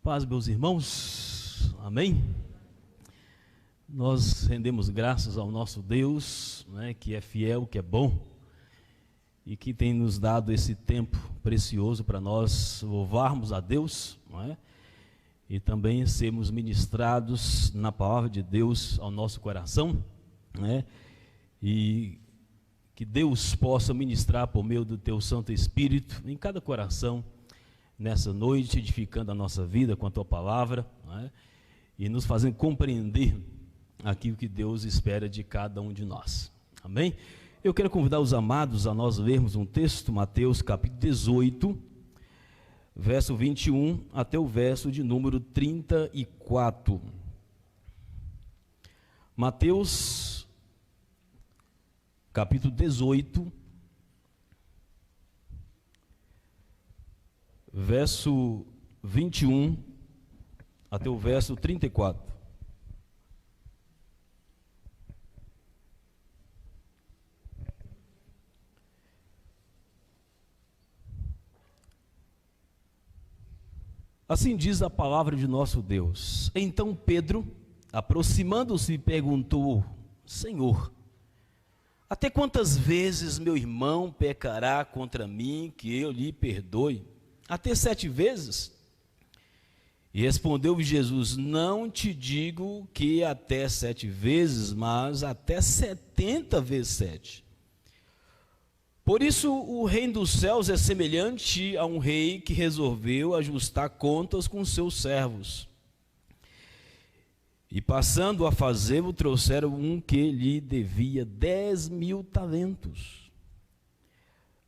Paz, meus irmãos, amém? Nós rendemos graças ao nosso Deus, né, que é fiel, que é bom e que tem nos dado esse tempo precioso para nós louvarmos a Deus, não é? E também sermos ministrados na palavra de Deus ao nosso coração, né? E que Deus possa ministrar por meio do teu Santo Espírito em cada coração nessa noite, edificando a nossa vida com a tua palavra, né? E nos fazendo compreender aquilo que Deus espera de cada um de nós, amém? Eu quero convidar os amados a nós lermos um texto, Mateus capítulo 18, verso 21 até o verso de número 34. Mateus capítulo 18, verso 21 até o verso 34. Assim diz a palavra de nosso Deus. Então Pedro, aproximando-se, perguntou: Senhor, até quantas vezes meu irmão pecará contra mim que eu lhe perdoe? Até 7 vezes? E respondeu Jesus: não te digo que até 7 vezes, mas até 70 vezes 7. Por isso o reino dos céus é semelhante a um rei que resolveu ajustar contas com seus servos. E passando a fazê-lo, trouxeram um que lhe devia 10.000 talentos.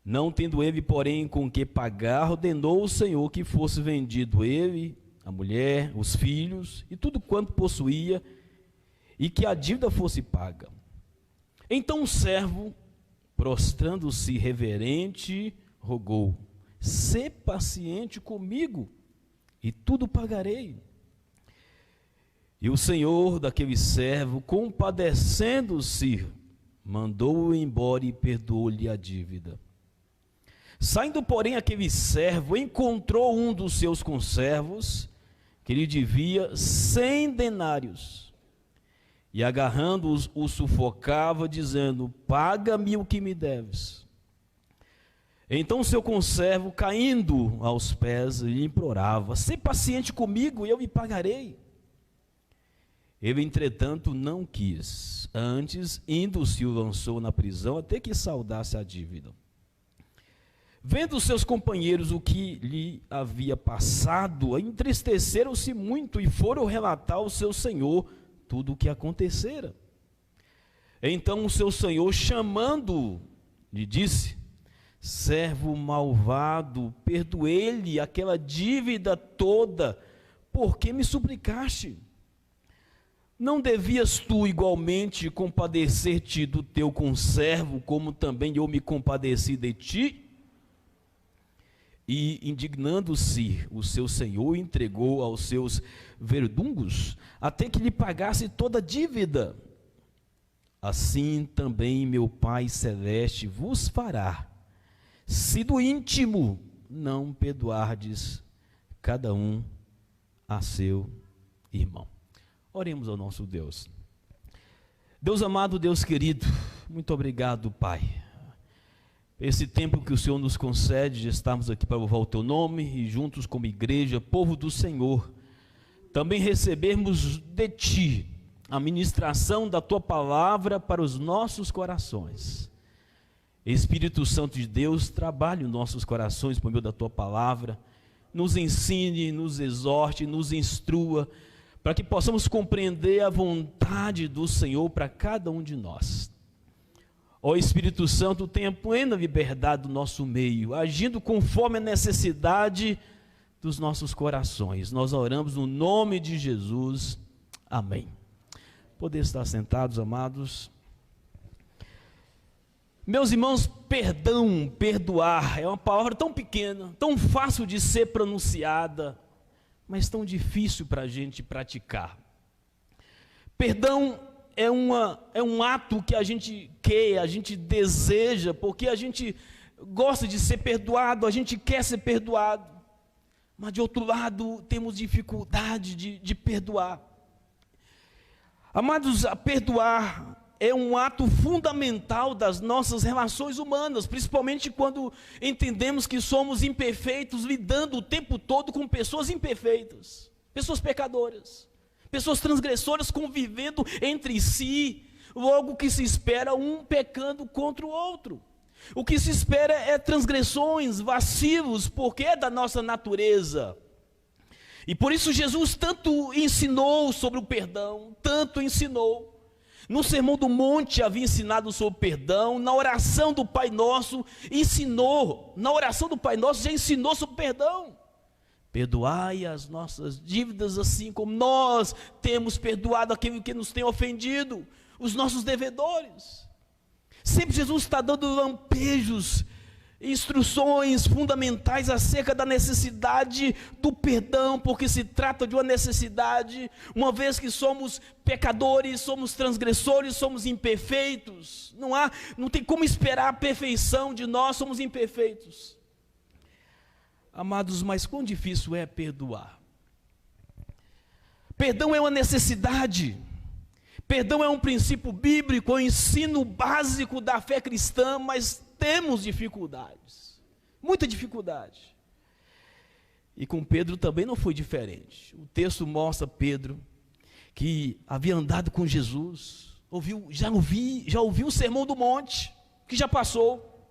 Não tendo ele, porém, com que pagar, ordenou o Senhor que fosse vendido ele, a mulher, os filhos e tudo quanto possuía, e que a dívida fosse paga. Então o servo, prostrando-se reverente, rogou: sê paciente comigo, e tudo pagarei. E o senhor daquele servo, compadecendo-se, mandou-o embora e perdoou-lhe a dívida. Saindo, porém, aquele servo encontrou um dos seus conservos, que lhe devia 100 denários, e agarrando-os, o sufocava, dizendo: paga-me o que me deves. Então o seu conservo, caindo aos pés, lhe implorava: sê paciente comigo e eu lhe pagarei. Ele, entretanto, não quis. Antes, indo-se, o lançou na prisão até que saldasse a dívida. Vendo os seus companheiros o que lhe havia passado, entristeceram-se muito e foram relatar ao seu senhor tudo o que acontecera. Então o seu senhor, chamando-o, lhe disse: servo malvado, perdoei-lhe aquela dívida toda, porque me suplicaste. Não devias tu igualmente compadecer-te do teu conservo, como também eu me compadeci de ti? E, indignando-se, o seu senhor entregou aos seus verdugos, até que lhe pagasse toda a dívida. Assim também meu Pai Celeste vos fará, se do íntimo não perdoardes cada um a seu irmão. Oremos ao nosso Deus. Deus amado, Deus querido, muito obrigado, Pai. Esse tempo que o Senhor nos concede de estarmos aqui para louvar o Teu nome e juntos como igreja, povo do Senhor, também recebermos de Ti a ministração da Tua palavra para os nossos corações. Espírito Santo de Deus, trabalhe os nossos corações por meio da Tua palavra, nos ensine, nos exorte, nos instrua, para que possamos compreender a vontade do Senhor para cada um de nós. Ó Espírito Santo, tenha plena liberdade do nosso meio, agindo conforme a necessidade dos nossos corações. Nós oramos no nome de Jesus. Amém. Poder estar sentados, amados. Meus irmãos, perdão, perdoar, é uma palavra tão pequena, tão fácil de ser pronunciada, mas tão difícil para a gente praticar. Perdão é um ato que a gente quer, a gente deseja, porque a gente gosta de ser perdoado, a gente quer ser perdoado, mas de outro lado temos dificuldade de perdoar. Amados, a perdoar é um ato fundamental das nossas relações humanas, principalmente quando entendemos que somos imperfeitos, lidando o tempo todo com pessoas imperfeitas, pessoas pecadoras, pessoas transgressoras convivendo entre si. Logo, o que se espera, um pecando contra o outro. O que se espera é transgressões, vacilos, porque é da nossa natureza. E por isso Jesus tanto ensinou sobre o perdão, tanto ensinou. No Sermão do Monte havia ensinado sobre o perdão, na oração do Pai Nosso ensinou, na oração do Pai Nosso já ensinou sobre o perdão. Perdoai as nossas dívidas assim como nós temos perdoado aquele que nos tem ofendido, os nossos devedores. Sempre Jesus está dando lampejos, instruções fundamentais acerca da necessidade do perdão, porque se trata de uma necessidade, uma vez que somos pecadores, somos transgressores, somos imperfeitos, não tem como esperar a perfeição de nós, somos imperfeitos. Amados, mas quão difícil é perdoar? Perdão é uma necessidade. Perdão é um princípio bíblico, é um ensino básico da fé cristã, mas temos dificuldades, muita dificuldade. E com Pedro também não foi diferente. O texto mostra Pedro, que havia andado com Jesus, já ouviu o Sermão do Monte, que já passou,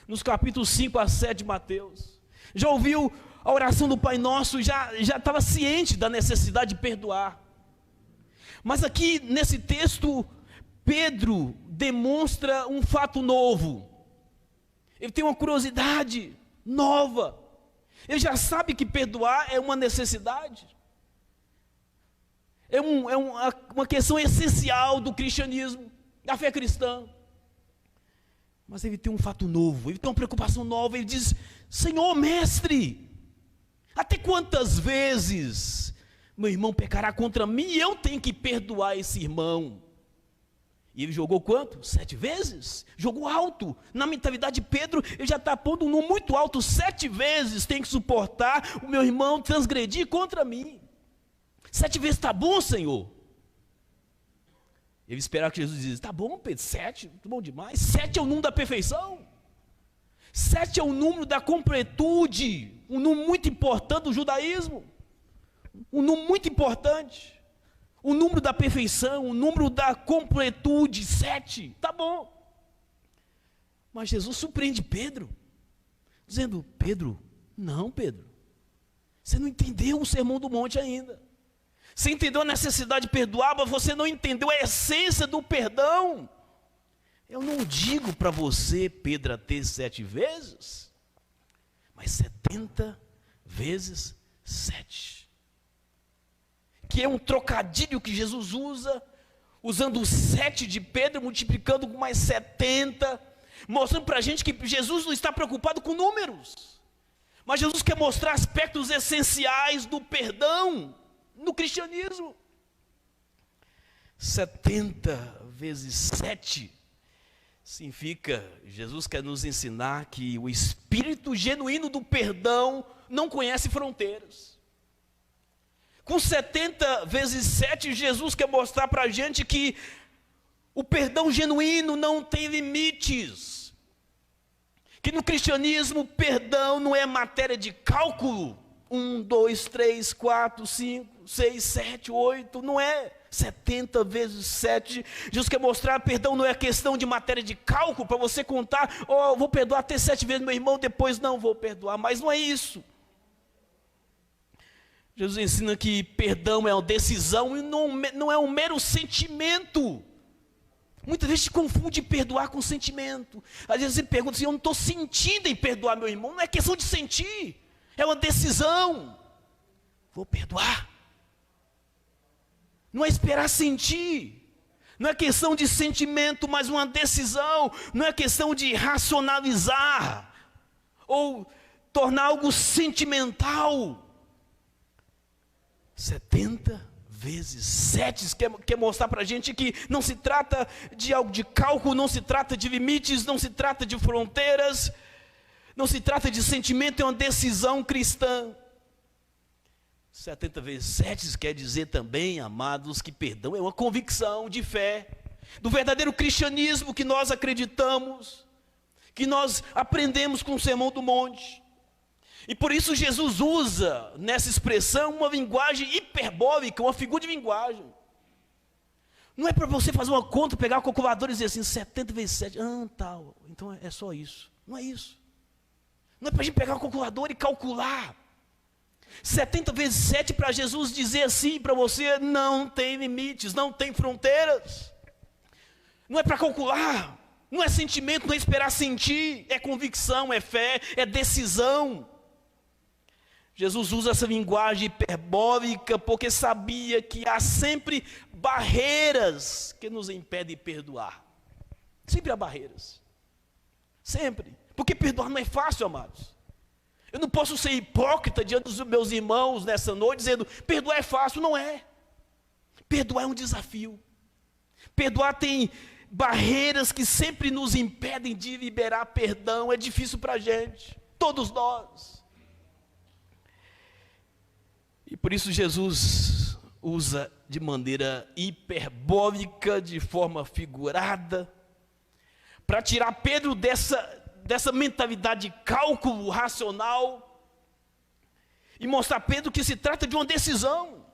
nos capítulos 5 a 7 de Mateus, já ouviu a oração do Pai Nosso, já estava ciente da necessidade de perdoar. Mas aqui nesse texto, Pedro demonstra um fato novo. Ele tem uma curiosidade nova. Ele já sabe que perdoar é uma necessidade. É uma questão essencial do cristianismo, da fé cristã. Mas ele tem um fato novo, ele tem uma preocupação nova. Ele diz: Senhor, mestre, até quantas vezes meu irmão pecará contra mim e eu tenho que perdoar esse irmão? E ele jogou quanto? 7 vezes? Jogou alto. Na mentalidade de Pedro, ele já está pondo um número muito alto. 7 vezes tem que suportar o meu irmão transgredir contra mim. 7 vezes está bom, Senhor? Ele esperava que Jesus dizia: está bom, Pedro, 7, muito bom demais. 7 é o número da perfeição. 7 é o número da completude, um número muito importante do judaísmo. Um número muito importante. O número da perfeição, o número da completude, 7, tá bom. Mas Jesus surpreende Pedro, dizendo: Pedro, não, Pedro, você não entendeu o Sermão do Monte ainda. Você entendeu a necessidade de perdoar, mas você não entendeu a essência do perdão. Eu não digo para você, Pedro, ter 7 vezes, mas 70 vezes 7. Que é um trocadilho que Jesus usa, usando o 7 de Pedro, multiplicando com mais 70, mostrando para a gente que Jesus não está preocupado com números, mas Jesus quer mostrar aspectos essenciais do perdão no cristianismo. 70 vezes 7 significa, Jesus quer nos ensinar que o espírito genuíno do perdão não conhece fronteiras. Com 70 vezes 7, Jesus quer mostrar para a gente que o perdão genuíno não tem limites. Que no cristianismo, perdão não é matéria de cálculo. 1, 2, 3, 4, 5, 6, 7, 8, não é 70 vezes 7. Jesus quer mostrar que perdão não é questão de matéria de cálculo, para você contar: oh, vou perdoar até 7 vezes meu irmão, depois não vou perdoar. Mas não é isso. Jesus ensina que perdão é uma decisão e não é um mero sentimento. Muitas vezes se confunde perdoar com sentimento. Às vezes você pergunta assim: eu não estou sentindo em perdoar meu irmão. Não é questão de sentir, é uma decisão. Vou perdoar. Não é esperar sentir. Não é questão de sentimento, mas uma decisão. Não é questão de racionalizar ou tornar algo sentimental. 70 vezes 7 quer mostrar para a gente que não se trata de algo de cálculo, não se trata de limites, não se trata de fronteiras, não se trata de sentimento, é uma decisão cristã. 70 vezes 7 quer dizer também, amados, que perdão é uma convicção de fé, do verdadeiro cristianismo que nós acreditamos, que nós aprendemos com o Sermão do Monte. E por isso Jesus usa nessa expressão uma linguagem hiperbólica, uma figura de linguagem. Não é para você fazer uma conta, pegar a calculadora e dizer assim, 70 vezes 7, tal, então é só isso. Não é isso. Não é para a gente pegar a calculadora e calcular. 70 vezes 7 para Jesus dizer assim para você, não tem limites, não tem fronteiras. Não é para calcular, não é sentimento, não é esperar sentir, é convicção, é fé, é decisão. Jesus usa essa linguagem hiperbólica porque sabia que há sempre barreiras que nos impedem de perdoar. Sempre há barreiras. Sempre. Porque perdoar não é fácil, amados. Eu não posso ser hipócrita diante dos meus irmãos nessa noite, dizendo, perdoar é fácil. Não é. Perdoar é um desafio. Perdoar tem barreiras que sempre nos impedem de liberar perdão. É difícil para a gente. Todos nós. E por isso Jesus usa de maneira hiperbólica, de forma figurada, para tirar Pedro dessa mentalidade de cálculo racional e mostrar a Pedro que se trata de uma decisão,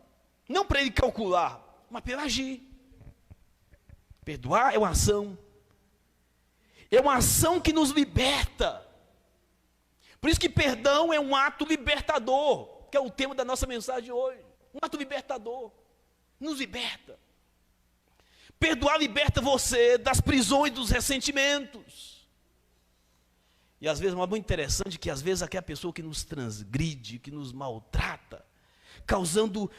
não para ele calcular, mas para ele agir. Perdoar é uma ação que nos liberta. Por isso que perdão é um ato libertador, que é o tema da nossa mensagem hoje. Um ato libertador, nos liberta. Perdoar liberta você das prisões dos ressentimentos. E às vezes, é muito interessante que às vezes aquela pessoa que nos transgride, que nos maltrata, causando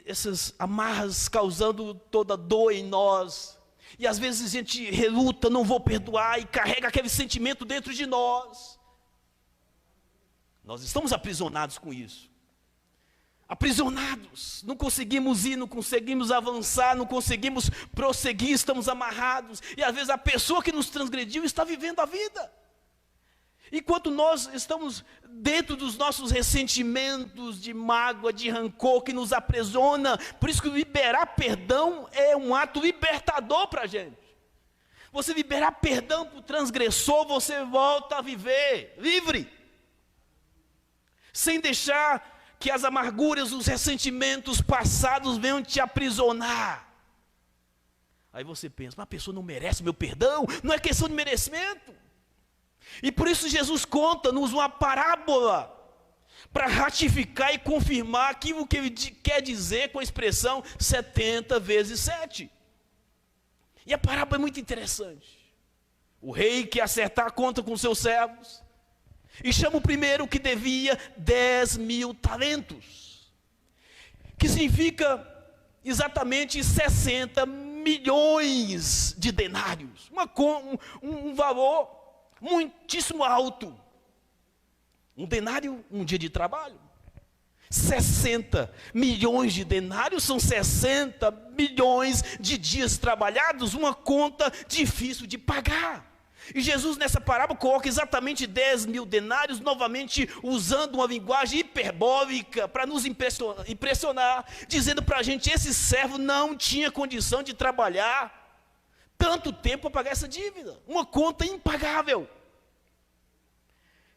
essas amarras, causando toda dor em nós. E às vezes a gente reluta, não vou perdoar, e carrega aquele sentimento dentro de nós. Nós estamos aprisionados com isso. Aprisionados, não conseguimos ir, não conseguimos avançar, não conseguimos prosseguir, estamos amarrados. E às vezes a pessoa que nos transgrediu está vivendo a vida. Enquanto nós estamos dentro dos nossos ressentimentos, de mágoa, de rancor que nos aprisiona. Por isso que liberar perdão é um ato libertador para a gente. Você liberar perdão para o transgressor, você volta a viver livre. Sem deixar que as amarguras, os ressentimentos passados venham te aprisionar. Aí você pensa, mas a pessoa não merece meu perdão? Não é questão de merecimento. E por isso Jesus conta-nos uma parábola para ratificar e confirmar aquilo que ele quer dizer com a expressão 70 vezes 7. E a parábola é muito interessante. O rei quer acertar a conta com seus servos e chama o primeiro que devia 10.000 talentos, que significa exatamente 60 milhões de denários, um valor muitíssimo alto. Um denário, um dia de trabalho. 60 milhões de denários são 60 milhões de dias trabalhados, uma conta difícil de pagar. E Jesus nessa parábola coloca exatamente 10.000 denários, novamente usando uma linguagem hiperbólica para nos impressionar, dizendo para a gente, esse servo não tinha condição de trabalhar tanto tempo para pagar essa dívida, uma conta impagável.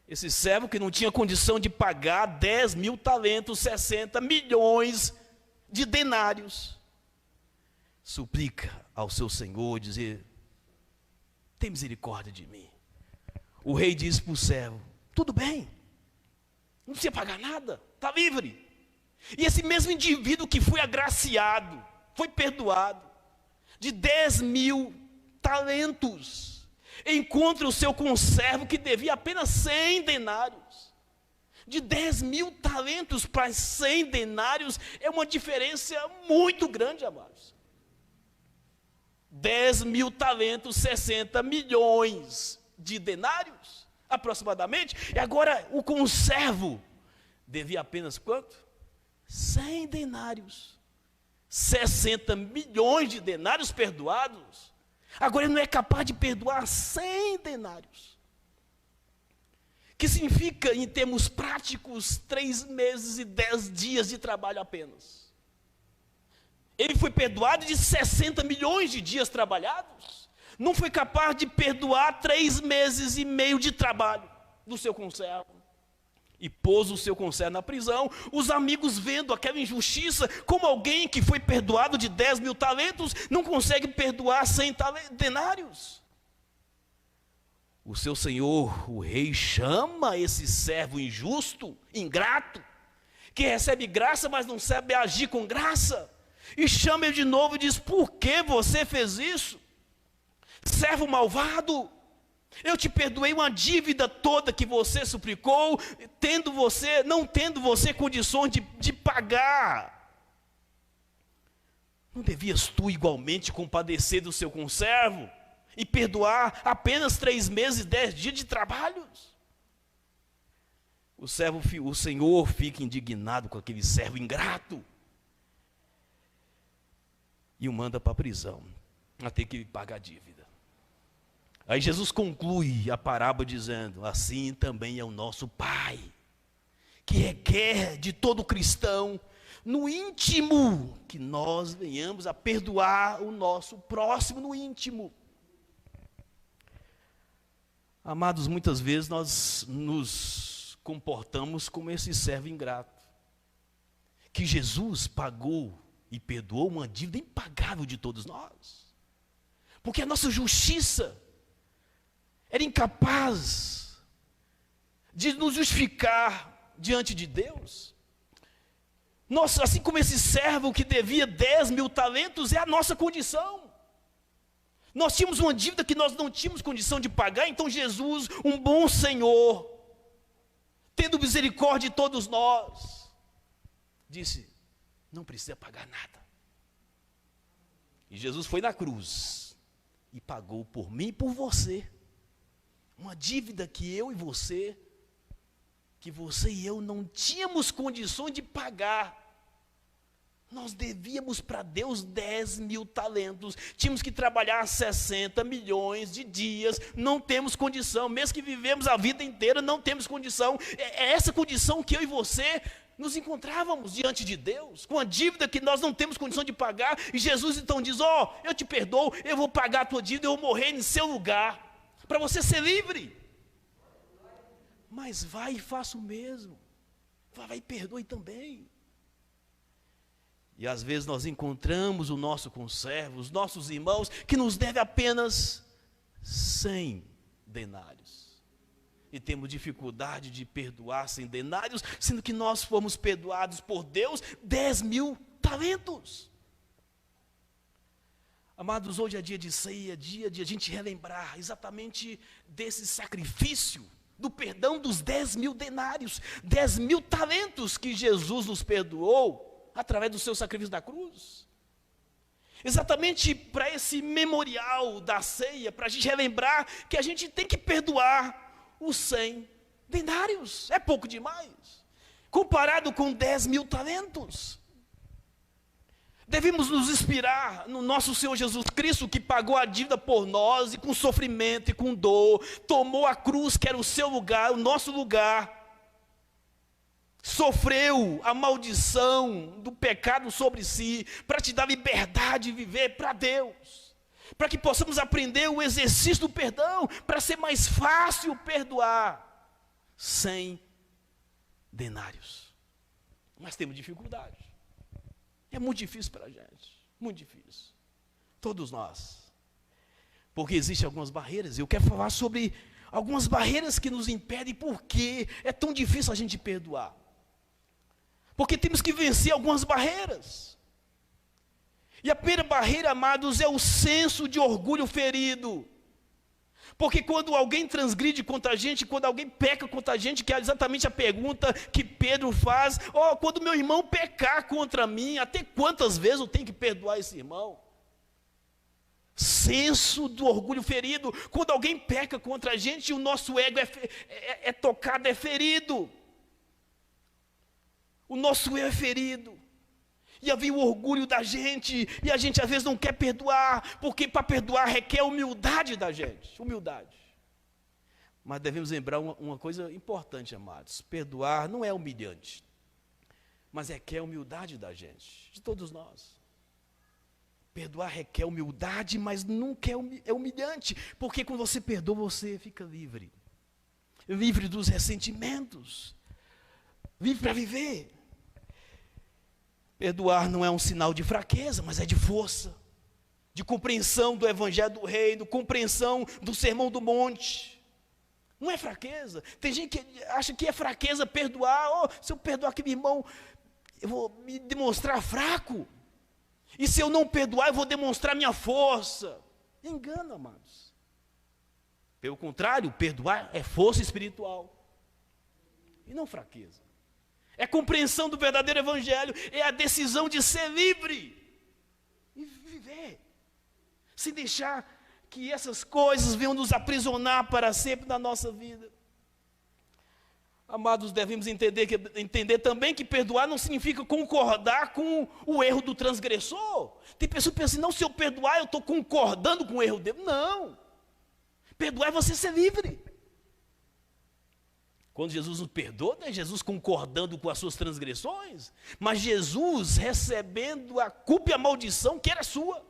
Esse servo que não tinha condição de pagar 10.000 talentos, 60 milhões de denários, suplica ao seu senhor, dizer, tem misericórdia de mim. O rei diz para o servo, tudo bem, não precisa pagar nada, está livre. E esse mesmo indivíduo que foi agraciado, foi perdoado, de 10.000 talentos, encontra o seu conservo que devia apenas 100 denários. De 10.000 talentos para 100 denários é uma diferença muito grande, amados. 10.000 talentos, 60 milhões de denários, aproximadamente. E agora o conservo devia apenas quanto? 100 denários. 60 milhões de denários perdoados. Agora ele não é capaz de perdoar 100 denários. que significa, em termos práticos, 3 meses e 10 dias de trabalho apenas. Ele foi perdoado de 60 milhões de dias trabalhados, não foi capaz de perdoar 3 meses e meio de trabalho do seu conservo. E pôs o seu conservo na prisão, os amigos vendo aquela injustiça, como alguém que foi perdoado de 10 mil talentos, não consegue perdoar 100 denários. O seu senhor, o rei, chama esse servo injusto, ingrato, que recebe graça, mas não sabe agir com graça, e chama ele de novo e diz: por que você fez isso? Servo malvado, eu te perdoei uma dívida toda que você suplicou, não tendo você condições de pagar. Não devias tu igualmente compadecer do seu conservo e perdoar apenas 3 meses e 10 dias de trabalhos? O senhor fica indignado com aquele servo ingrato e o manda para a prisão, a ter que pagar a dívida. Aí Jesus conclui a parábola dizendo: assim também é o nosso Pai, que requer de todo cristão, no íntimo, que nós venhamos a perdoar o nosso próximo no íntimo. Amados, muitas vezes nós nos comportamos como esse servo ingrato, que Jesus pagou e perdoou uma dívida impagável de todos nós, porque a nossa justiça era incapaz de nos justificar diante de Deus. Nós, assim como esse servo que devia 10 mil talentos, é a nossa condição. Nós tínhamos uma dívida que nós não tínhamos condição de pagar, então Jesus, um bom Senhor, tendo misericórdia de todos nós, disse: não precisa pagar nada. E Jesus foi na cruz e pagou por mim e por você uma dívida que você e eu não tínhamos condições de pagar. Nós devíamos para Deus 10 mil talentos, tínhamos que trabalhar 60 milhões de dias, não temos condição, mesmo que vivemos a vida inteira, não temos condição. É essa condição que eu e você nos encontrávamos diante de Deus, com a dívida que nós não temos condição de pagar, e Jesus então diz: eu te perdoo, eu vou pagar a tua dívida, eu vou morrer em seu lugar, para você ser livre. Mas vai e faça o mesmo, vai e perdoe também. E às vezes nós encontramos o nosso conservo, os nossos irmãos, que nos deve apenas 100 denários. E temos dificuldade de perdoar 100 denários, sendo que nós fomos perdoados por Deus 10 mil talentos. Amados, hoje é dia de ceia, dia de a gente relembrar exatamente desse sacrifício, do perdão dos 10 mil denários, 10 mil talentos que Jesus nos perdoou através do seu sacrifício na cruz. Exatamente para esse memorial da ceia, para a gente relembrar que a gente tem que perdoar os 100 denários. É pouco demais, comparado com 10 mil talentos. Devemos nos inspirar no nosso Senhor Jesus Cristo, que pagou a dívida por nós, e com sofrimento e com dor, tomou a cruz que era o seu lugar, o nosso lugar, sofreu a maldição do pecado sobre si, para te dar liberdade de viver para Deus, para que possamos aprender o exercício do perdão, para ser mais fácil perdoar 100 denários. Mas temos dificuldade. É muito difícil para a gente, muito difícil. Todos nós. Porque existem algumas barreiras. Eu quero falar sobre algumas barreiras que nos impedem, porque é tão difícil a gente perdoar. Porque temos que vencer algumas barreiras. E a primeira barreira, amados, é o senso de orgulho ferido. Porque quando alguém transgride contra a gente, quando alguém peca contra a gente, que é exatamente a pergunta que Pedro faz: quando meu irmão pecar contra mim, até quantas vezes eu tenho que perdoar esse irmão? Senso do orgulho ferido. Quando alguém peca contra a gente, o nosso ego é tocado, é ferido. O nosso eu é ferido. E havia o orgulho da gente, e a gente às vezes não quer perdoar, porque para perdoar requer humildade da gente, humildade. Mas devemos lembrar uma coisa importante, amados. Perdoar não é humilhante, mas requer humildade da gente, de todos nós. Perdoar requer humildade, mas nunca é humilhante, porque quando você perdoa, você fica livre. Livre dos ressentimentos, livre para viver. Perdoar não é um sinal de fraqueza, mas é de força, de compreensão do Evangelho do Reino, compreensão do Sermão do Monte. Não é fraqueza. Tem gente que acha que é fraqueza perdoar. Oh, se eu perdoar aquele irmão, eu vou me demonstrar fraco. E se eu não perdoar, eu vou demonstrar minha força. Engano, amados. Pelo contrário, perdoar é força espiritual e não fraqueza. É compreensão do verdadeiro Evangelho, é a decisão de ser livre e viver, sem deixar que essas coisas venham nos aprisionar para sempre na nossa vida. Amados, devemos entender também que perdoar não significa concordar com o erro do transgressor. Tem pessoas que pensam assim, não, se eu perdoar, eu estou concordando com o erro dele. Não. Perdoar é você ser livre. Quando Jesus nos perdoa, não é Jesus concordando com as suas transgressões, mas Jesus recebendo a culpa e a maldição que era sua.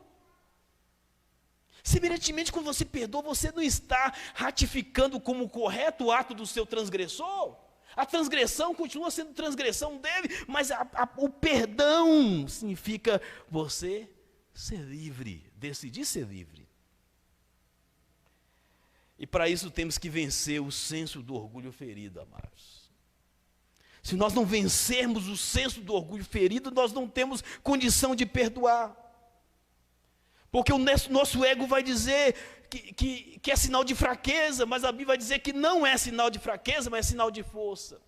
Semelhantemente, quando você perdoa, você não está ratificando como correto o ato do seu transgressor. A transgressão continua sendo transgressão dele, mas o perdão significa você ser livre, decidir ser livre. E para isso temos que vencer o senso do orgulho ferido, amados. Se nós não vencermos o senso do orgulho ferido, nós não temos condição de perdoar. Porque o nosso ego vai dizer que é sinal de fraqueza, mas a Bíblia vai dizer que não é sinal de fraqueza, mas é sinal de força.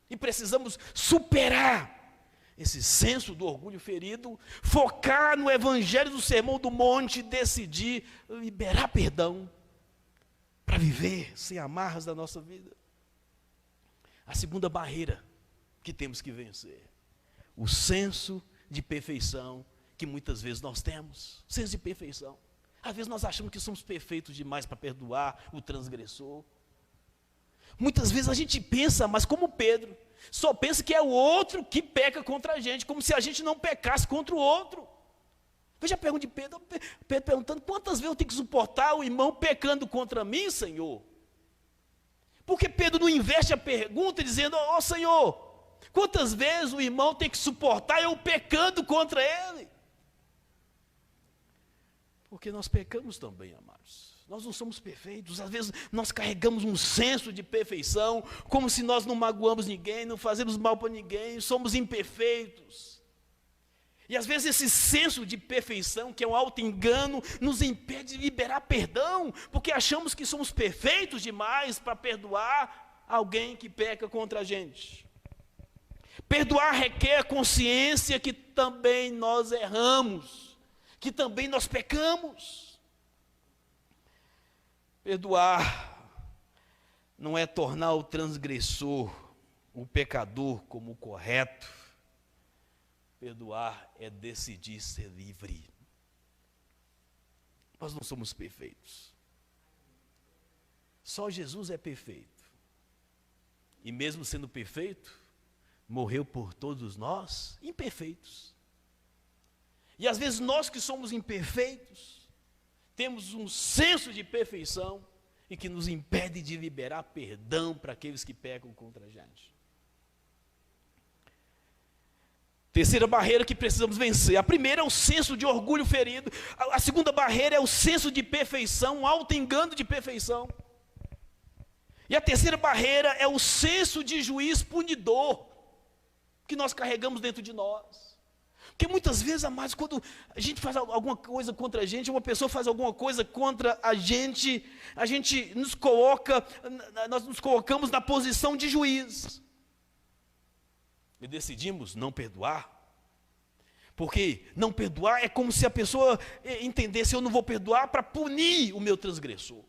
E precisamos superar esse senso do orgulho ferido, focar no Evangelho do Sermão do Monte, decidir liberar perdão para viver sem amarras da nossa vida. A segunda barreira que temos que vencer, o senso de perfeição que muitas vezes nós temos, senso de perfeição. Às vezes nós achamos que somos perfeitos demais para perdoar o transgressor. Muitas vezes a gente pensa, mas como Pedro, só pensa que é o outro que peca contra a gente, como se a gente não pecasse contra o outro. Veja a pergunta de Pedro, Pedro perguntando, quantas vezes eu tenho que suportar o irmão pecando contra mim, Senhor? Porque Pedro não inverte a pergunta dizendo, ó Senhor, quantas vezes o irmão tem que suportar eu pecando contra ele? Porque nós pecamos também, amados. Nós não somos perfeitos. Às vezes nós carregamos um senso de perfeição, como se nós não magoamos ninguém, não fazemos mal para ninguém, somos imperfeitos. E às vezes esse senso de perfeição, que é um auto-engano, nos impede de liberar perdão, porque achamos que somos perfeitos demais para perdoar alguém que peca contra a gente. Perdoar requer consciência que também nós erramos, que também nós pecamos. Perdoar não é tornar o transgressor, o pecador, como o correto. Perdoar é decidir ser livre. Nós não somos perfeitos. Só Jesus é perfeito. E mesmo sendo perfeito, morreu por todos nós, imperfeitos. E às vezes nós que somos imperfeitos, temos um senso de perfeição e que nos impede de liberar perdão para aqueles que pecam contra a gente. Terceira barreira que precisamos vencer. A primeira é o senso de orgulho ferido. A segunda barreira é o senso de perfeição, um auto-engano de perfeição. E a terceira barreira é o senso de juiz punidor que nós carregamos dentro de nós. Porque muitas vezes, amados, quando a gente faz alguma coisa contra a gente, uma pessoa faz alguma coisa contra a gente nós nos colocamos na posição de juiz. E decidimos não perdoar. Porque não perdoar é como se a pessoa entendesse, eu não vou perdoar para punir o meu transgressor.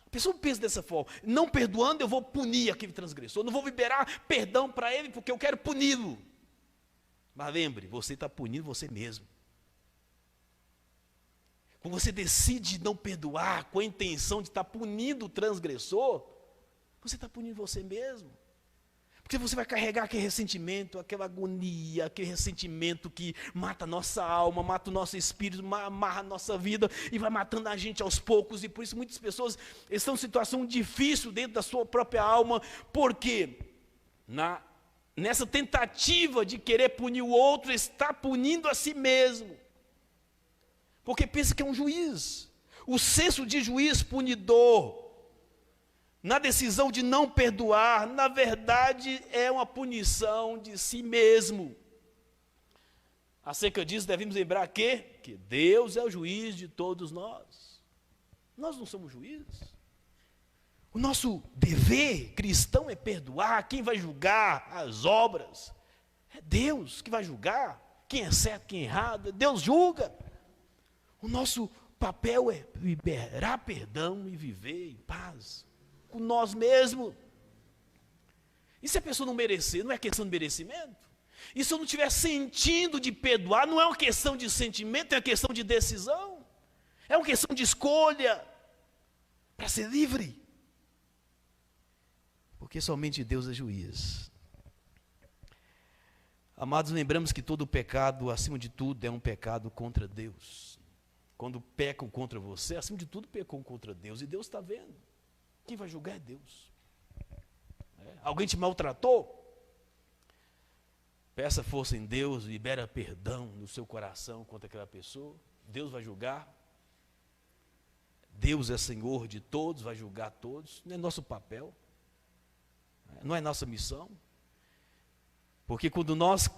A pessoa pensa dessa forma, não perdoando eu vou punir aquele transgressor, não vou liberar perdão para ele porque eu quero puni-lo. Mas lembre, você está punindo você mesmo. quando você decide não perdoar com a intenção de estar punindo o transgressor, você está punindo você mesmo. Porque você vai carregar aquele ressentimento, aquela agonia, aquele ressentimento que mata a nossa alma, mata o nosso espírito, amarra a nossa vida e vai matando a gente aos poucos. E por isso muitas pessoas estão em situação difícil dentro da sua própria alma, porque nessa tentativa de querer punir o outro, está punindo a si mesmo. Porque pensa que é um juiz. O senso de juiz punidor, na decisão de não perdoar, na verdade é uma punição de si mesmo. Acerca disso, devemos lembrar que Deus é o juiz de todos nós. Nós não somos juízes. O nosso dever cristão é perdoar. Quem vai julgar as obras? É Deus que vai julgar. Quem é certo, quem é errado, Deus julga. O nosso papel é liberar perdão e viver em paz com nós mesmos. E se a pessoa não merecer, não é questão de merecimento? E se eu não estiver sentindo de perdoar, não é uma questão de sentimento, é uma questão de decisão. É uma questão de escolha para ser livre. Porque somente Deus é juiz. Amados, lembramos que todo pecado, acima de tudo, é um pecado contra Deus. Quando pecam contra você, acima de tudo, pecam contra Deus. E Deus está vendo. Quem vai julgar é Deus. Alguém te maltratou? Peça força em Deus, libera perdão no seu coração contra aquela pessoa. Deus vai julgar. Deus é Senhor de todos, vai julgar todos. Não é nosso papel. Não é nossa missão. Porque quando nós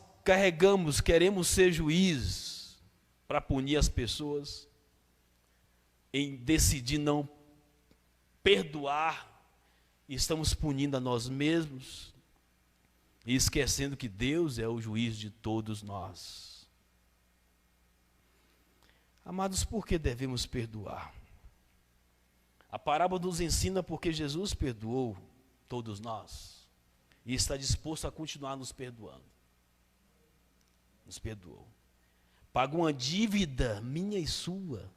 queremos ser juízes para punir as pessoas, em decidir não perdoar, estamos punindo a nós mesmos e esquecendo que Deus é o juiz de todos nós. Amados, por que devemos perdoar? A parábola nos ensina porque Jesus perdoou todos nós e está disposto a continuar nos perdoando. Nos perdoou. Pagou uma dívida minha e sua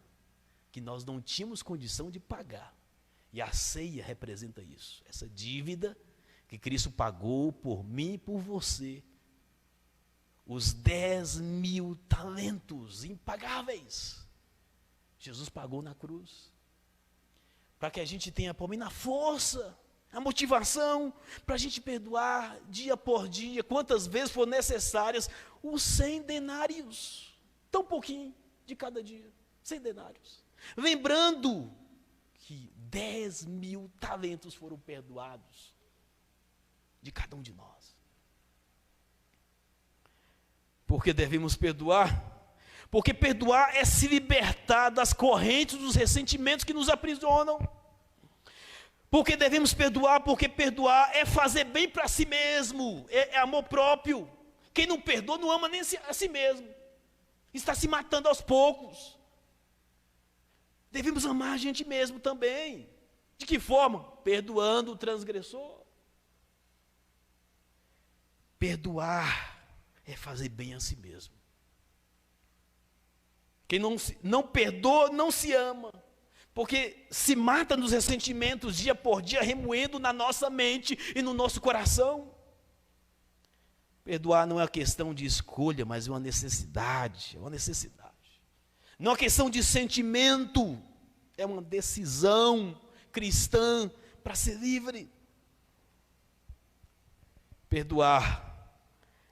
que nós não tínhamos condição de pagar. E a ceia representa isso. Essa dívida que Cristo pagou por mim e por você. Os 10.000 talentos impagáveis. Jesus pagou na cruz. Para que a gente tenha, por mim, a força, a motivação, para a gente perdoar dia por dia, quantas vezes for necessárias, os 100 denários. Tão pouquinho de cada dia. 100 denários. Lembrando que 10.000 talentos foram perdoados de cada um de nós. Por que devemos perdoar? Porque perdoar é se libertar das correntes dos ressentimentos que nos aprisionam. Porque devemos perdoar, porque perdoar é fazer bem para si mesmo, é amor próprio. Quem não perdoa não ama nem a si mesmo, está se matando aos poucos. Devemos amar a gente mesmo também. De que forma? Perdoando o transgressor. Perdoar é fazer bem a si mesmo. Quem não perdoa, não se ama. Porque se mata nos ressentimentos dia por dia, remoendo na nossa mente e no nosso coração. Perdoar não é uma questão de escolha, mas é uma necessidade. É uma necessidade. Não é uma questão de sentimento, é uma decisão cristã para ser livre. Perdoar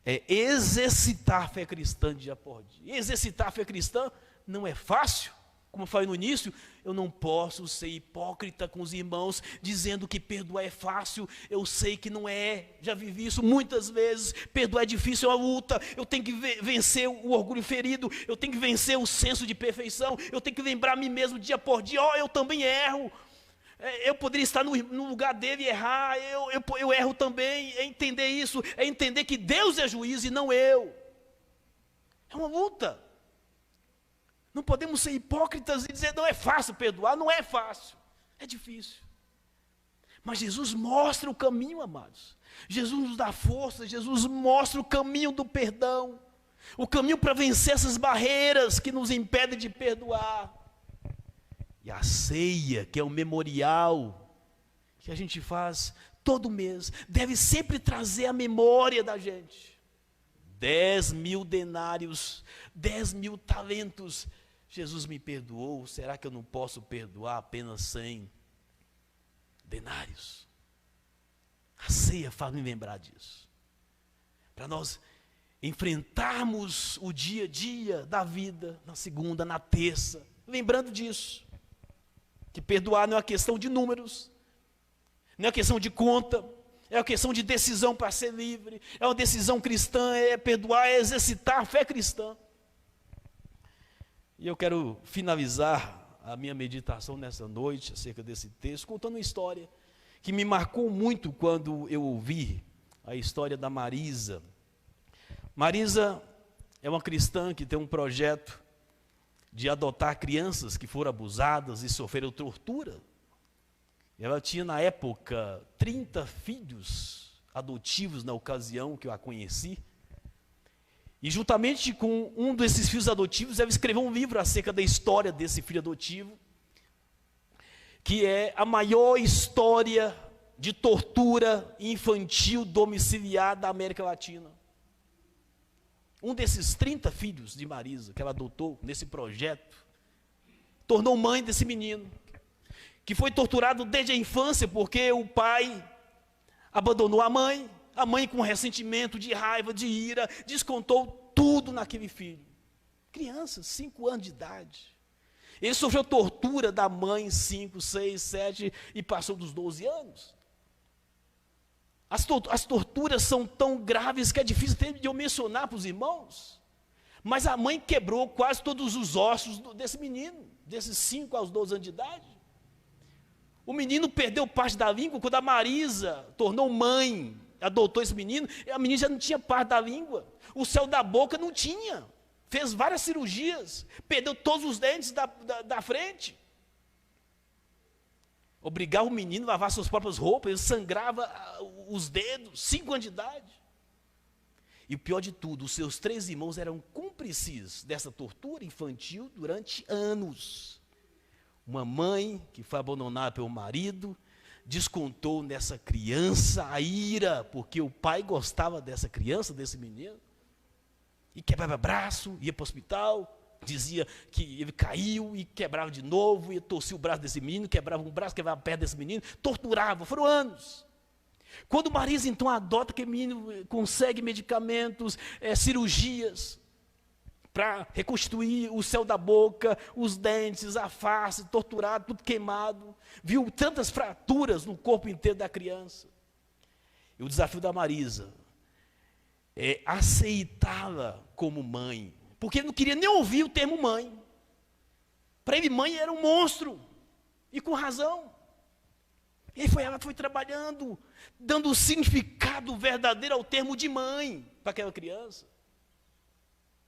é exercitar a fé cristã dia por dia. Exercitar a fé cristã não é fácil. Como eu falei no início, eu não posso ser hipócrita com os irmãos, dizendo que perdoar é fácil. Eu sei que não é, já vivi isso muitas vezes. Perdoar é difícil, é uma luta. Eu tenho que vencer o orgulho ferido, eu tenho que vencer o senso de perfeição, eu tenho que lembrar a mim mesmo dia por dia, eu também erro. Eu poderia estar no lugar dele e errar, eu erro também. É entender isso, é entender que Deus é juiz e não eu. É uma luta. Não podemos ser hipócritas e dizer, não é fácil perdoar, não é fácil, é difícil. Mas Jesus mostra o caminho, amados. Jesus nos dá força, Jesus mostra o caminho do perdão, o caminho para vencer essas barreiras que nos impedem de perdoar. E a ceia, que é um memorial que a gente faz todo mês, deve sempre trazer a memória da gente. 10.000 denários, 10.000 talentos. Jesus me perdoou, será que eu não posso perdoar apenas 100 denários? A ceia faz me lembrar disso. Para nós enfrentarmos o dia a dia da vida, na segunda, na terça, lembrando disso. Que perdoar não é uma questão de números, não é uma questão de conta, é uma questão de decisão para ser livre, é uma decisão cristã, é perdoar, é exercitar a fé cristã. E eu quero finalizar a minha meditação nessa noite, acerca desse texto, contando uma história que me marcou muito quando eu ouvi a história da Marisa. Marisa é uma cristã que tem um projeto de adotar crianças que foram abusadas e sofreram tortura. Ela tinha, na época, 30 filhos adotivos na ocasião que eu a conheci. E juntamente com um desses filhos adotivos, ela escreveu um livro acerca da história desse filho adotivo, que é a maior história de tortura infantil domiciliar da América Latina. Um desses 30 filhos de Marisa, que ela adotou nesse projeto, tornou mãe desse menino, que foi torturado desde a infância, porque o pai abandonou a mãe com ressentimento, de raiva, de ira, descontou tudo naquele filho. Criança, 5 anos de idade. Ele sofreu tortura da mãe, 5, 6, 7, e passou dos 12 anos. As torturas são tão graves que é difícil até de eu mencionar para os irmãos. Mas a mãe quebrou quase todos os ossos desse menino, desses 5 aos 12 anos de idade. O menino perdeu parte da língua. Quando a Marisa tornou mãe, adotou esse menino, a menina já não tinha parte da língua. O céu da boca não tinha. Fez várias cirurgias, perdeu todos os dentes da frente. Obrigava o menino a lavar suas próprias roupas, ele sangrava os dedos, 5 anos de idade. E o pior de tudo, os seus 3 irmãos eram cúmplices dessa tortura infantil durante anos. Uma mãe que foi abandonada pelo marido, descontou nessa criança a ira, porque o pai gostava dessa criança, desse menino, e quebrava braço, ia para o hospital, dizia que ele caiu e quebrava de novo, ia torcer o braço desse menino, quebrava um braço, quebrava a perna desse menino, torturava, foram anos. Quando Marisa então adota aquele menino, consegue medicamentos, cirurgias, para reconstruir o céu da boca, os dentes, a face, torturado, tudo queimado, viu tantas fraturas no corpo inteiro da criança. E o desafio da Marisa é aceitá-la como mãe, porque ele não queria nem ouvir o termo mãe. Para ele, mãe era um monstro, e com razão. Ela foi trabalhando, dando o significado verdadeiro ao termo de mãe para aquela criança,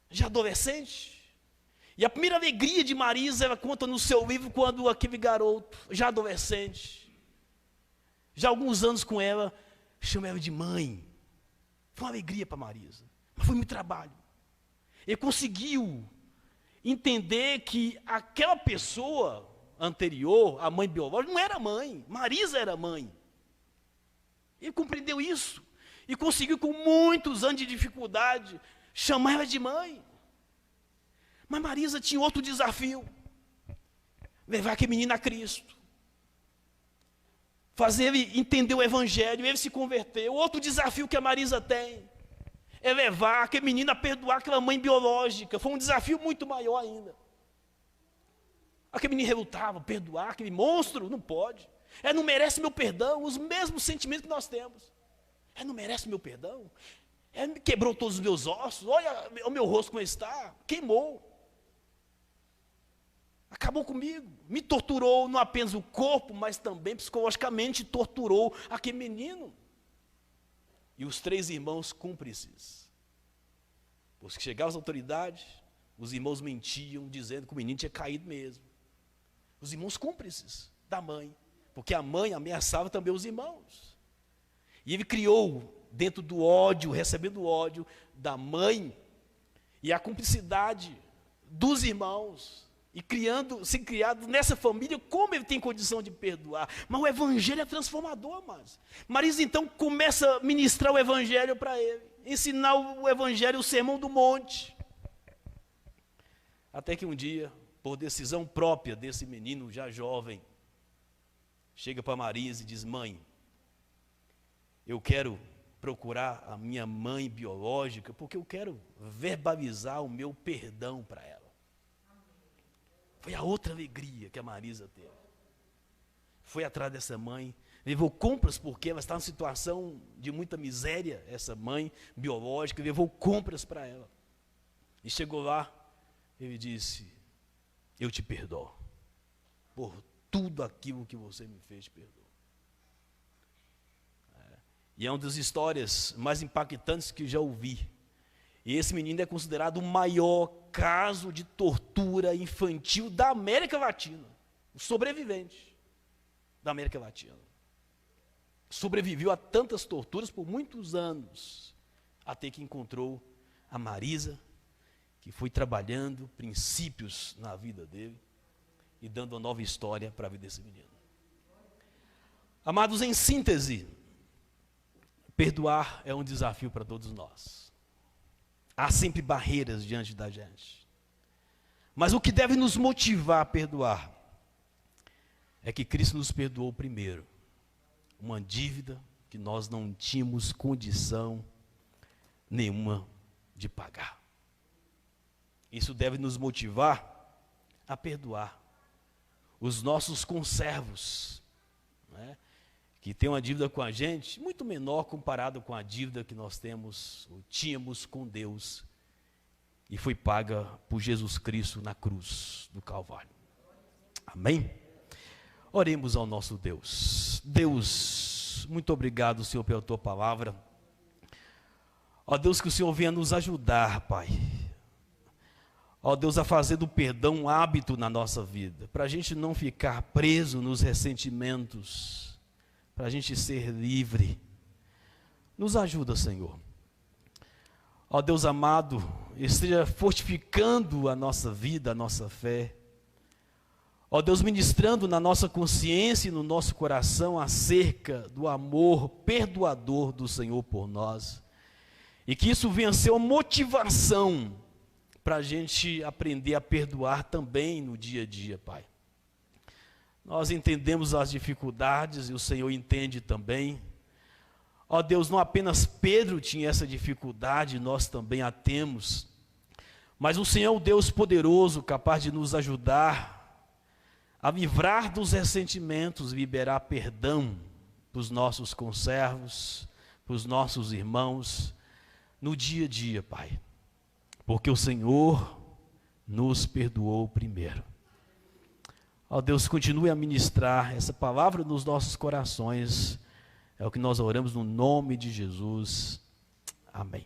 já adolescente. E a primeira alegria de Marisa, ela conta no seu livro, quando aquele garoto, já adolescente, já há alguns anos com ela, chama ela de mãe. Foi uma alegria para Marisa, mas foi muito trabalho. Ele conseguiu entender que aquela pessoa anterior, a mãe biológica, não era mãe, Marisa era mãe. Ele compreendeu isso e conseguiu, com muitos anos de dificuldade, chamar ela de mãe. Mas Marisa tinha outro desafio: levar aquele menino a Cristo, fazer ele entender o Evangelho, ele se converteu. Outro desafio que a Marisa tem é levar aquele menino a perdoar aquela mãe biológica. Foi um desafio muito maior ainda. Aquele menino relutava, perdoar aquele monstro, não pode. Não merece meu perdão, os mesmos sentimentos que nós temos. Não merece meu perdão. Me quebrou todos os meus ossos, olha o meu rosto como está, queimou. Acabou comigo, me torturou não apenas o corpo, mas também psicologicamente torturou aquele menino. E os 3 irmãos cúmplices, porque chegavam as autoridades, os irmãos mentiam, dizendo que o menino tinha caído mesmo. Os irmãos cúmplices da mãe, porque a mãe ameaçava também os irmãos. E ele criou, dentro do ódio, recebendo o ódio da mãe, e a cumplicidade dos irmãos, e ser criado nessa família, como ele tem condição de perdoar? Mas o evangelho é transformador, mas Marisa então começa a ministrar o evangelho para ele, ensinar o evangelho, o sermão do monte. Até que um dia, por decisão própria desse menino já jovem, chega para Marisa e diz: mãe, eu quero procurar a minha mãe biológica, porque eu quero verbalizar o meu perdão para ela. Foi a outra alegria que a Marisa teve. Foi atrás dessa mãe, levou compras, porque ela estava em situação de muita miséria, essa mãe biológica, levou compras para ela. E chegou lá, ele disse: eu te perdoo, por tudo aquilo que você me fez, te perdoo. E é uma das histórias mais impactantes que já ouvi. E esse menino é considerado o maior caso de tortura infantil da América Latina. O sobrevivente da América Latina. Sobreviveu a tantas torturas por muitos anos, até que encontrou a Marisa, que foi trabalhando princípios na vida dele e dando uma nova história para a vida desse menino. Amados, em síntese, perdoar é um desafio para todos nós. Há sempre barreiras diante da gente. Mas o que deve nos motivar a perdoar é que Cristo nos perdoou primeiro. Uma dívida que nós não tínhamos condição nenhuma de pagar. Isso deve nos motivar a perdoar os nossos conservos, né, que tem uma dívida com a gente muito menor comparado com a dívida que nós temos ou tínhamos com Deus, e foi paga por Jesus Cristo na cruz do Calvário. Amém? Oremos ao nosso Deus. Deus, muito obrigado, Senhor, pela tua palavra. Ó Deus, que o Senhor venha nos ajudar, Pai. Ó Deus, a fazer do perdão um hábito na nossa vida, para a gente não ficar preso nos ressentimentos, para a gente ser livre. Nos ajuda, Senhor. Ó Deus amado, esteja fortificando a nossa vida, a nossa fé. Ó Deus, ministrando na nossa consciência e no nosso coração acerca do amor perdoador do Senhor por nós. E que isso venha a ser uma motivação para a gente aprender a perdoar também no dia a dia, Pai. Nós entendemos as dificuldades e o Senhor entende também. Ó Deus, não apenas Pedro tinha essa dificuldade, nós também a temos. Mas o Senhor é o Deus poderoso, capaz de nos ajudar a livrar dos ressentimentos, liberar perdão para os nossos conservos, para os nossos irmãos, no dia a dia, Pai. Porque o Senhor nos perdoou primeiro. Ó Deus, continue a ministrar essa palavra nos nossos corações. É o que nós oramos no nome de Jesus. Amém.